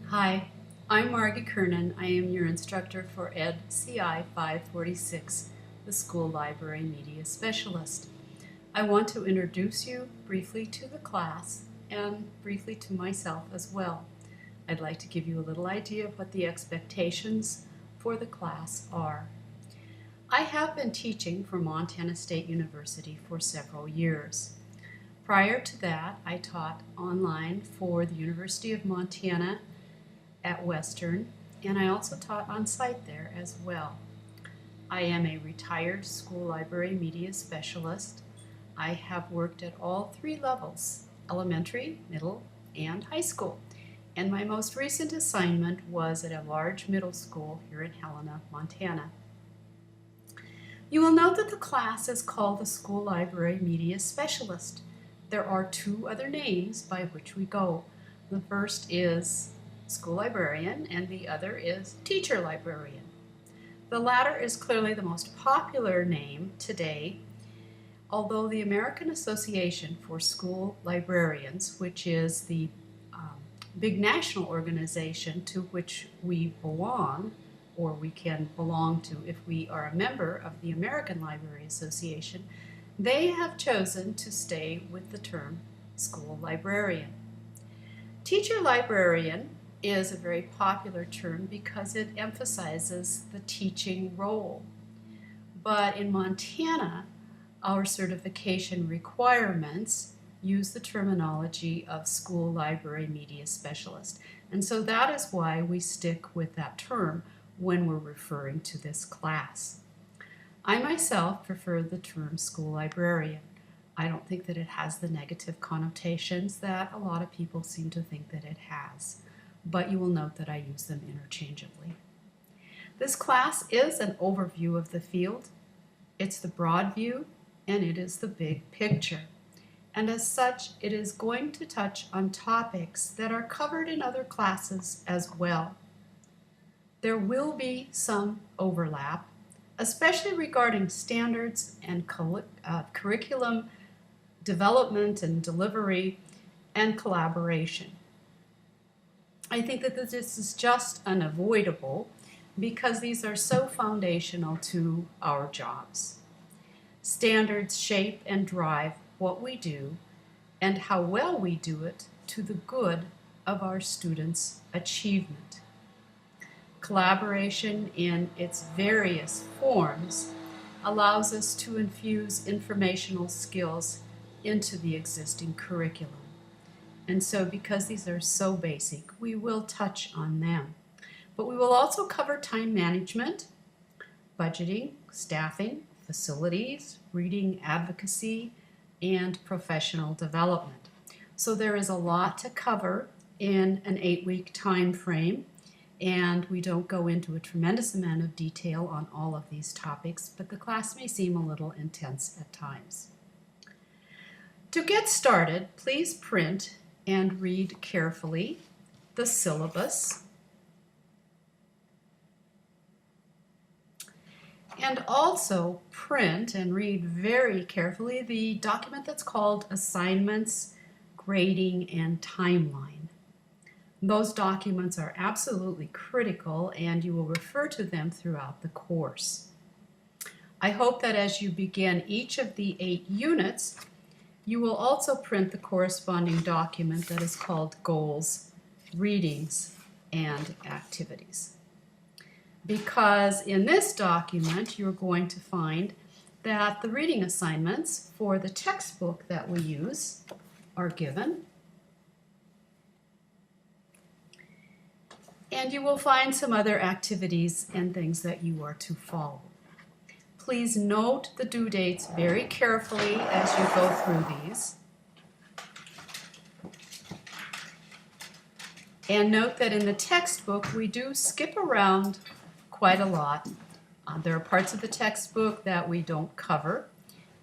Hi, I'm Margie Kernan. I am your instructor for EdCi 546, the School Library Media Specialist. I want to introduce you briefly to the class and briefly to myself as well. I'd like to give you a little idea of what the expectations for the class are. I have been teaching for Montana State University for several years. Prior to that, I taught online for the University of Montana at Western, and I also taught on site there as well. I am a retired school library media specialist. I have worked at all three levels, elementary, middle, and high school. And my most recent assignment was at a large middle school here in Helena, Montana. You will note that the class is called the School Library Media Specialist. There are two other names by which we go. The first is school librarian, and the other is teacher librarian. The latter is clearly the most popular name today, although the American Association for School Librarians, which is the big national organization to which we belong, or we can belong to if we are a member of the American Library Association, they have chosen to stay with the term school librarian. Teacher librarian is a very popular term because it emphasizes the teaching role. But in Montana, our certification requirements use the terminology of school library media specialist. And so that is why we stick with that term when we're referring to this class. I myself prefer the term school librarian. I don't think that it has the negative connotations that a lot of people seem to think that it has, but you will note that I use them interchangeably. This class is an overview of the field. It's the broad view, and it is the big picture. And as such, it is going to touch on topics that are covered in other classes as well. There will be some overlap, especially regarding standards and curriculum development and delivery and collaboration. I think that this is just unavoidable because these are so foundational to our jobs. Standards shape and drive what we do and how well we do it to the good of our students' achievement. Collaboration in its various forms allows us to infuse informational skills into the existing curriculum. And so because these are so basic, we will touch on them. But we will also cover time management, budgeting, staffing, facilities, reading advocacy, and professional development. So there is a lot to cover in an 8-week time frame, and we don't go into a tremendous amount of detail on all of these topics, but the class may seem a little intense at times. To get started, please print and read carefully the syllabus, and also print and read very carefully the document that's called Assignments, Grading, and Timeline. Those documents are absolutely critical, and you will refer to them throughout the course. I hope that as you begin each of the 8 units, you will also print the corresponding document that is called Goals, Readings, and Activities. Because in this document, you're going to find that the reading assignments for the textbook that we use are given. And you will find some other activities and things that you are to follow. Please note the due dates very carefully as you go through these. And note that in the textbook, we do skip around quite a lot. There are parts of the textbook that we don't cover,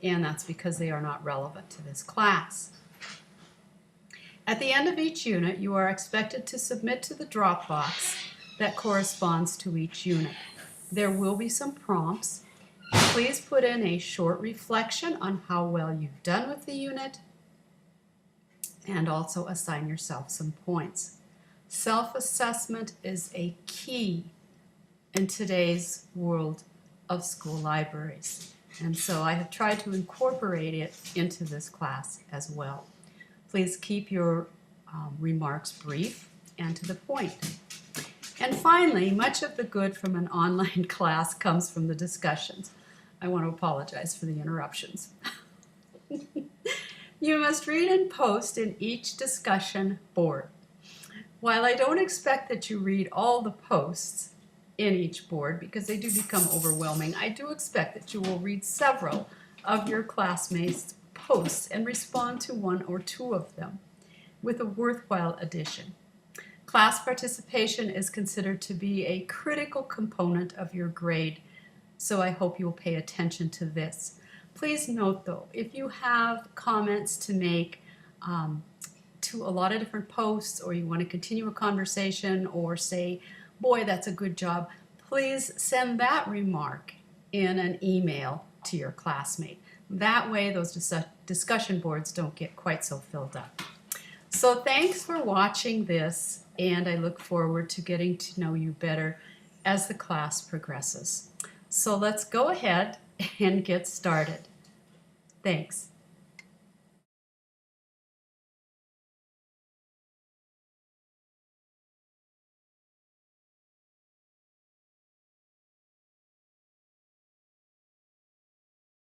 and that's because they are not relevant to this class. At the end of each unit, you are expected to submit to the Dropbox that corresponds to each unit. There will be some prompts. Please put in a short reflection on how well you've done with the unit and also assign yourself some points. Self-assessment is a key in today's world of school libraries. And so I have tried to incorporate it into this class as well. Please keep your remarks brief and to the point. And finally, much of the good from an online class comes from the discussions. I want to apologize for the interruptions. You must read and post in each discussion board. While I don't expect that you read all the posts in each board because they do become overwhelming, I do expect that you will read several of your classmates' posts and respond to one or two of them with a worthwhile addition. Class participation is considered to be a critical component of your grade, so I hope you will pay attention to this. Please note though, if you have comments to make to a lot of different posts, or you want to continue a conversation or say, boy, that's a good job, please send that remark in an email to your classmate. That way those discussion boards don't get quite so filled up. So thanks for watching this, and I look forward to getting to know you better as the class progresses. So let's go ahead and get started. Thanks.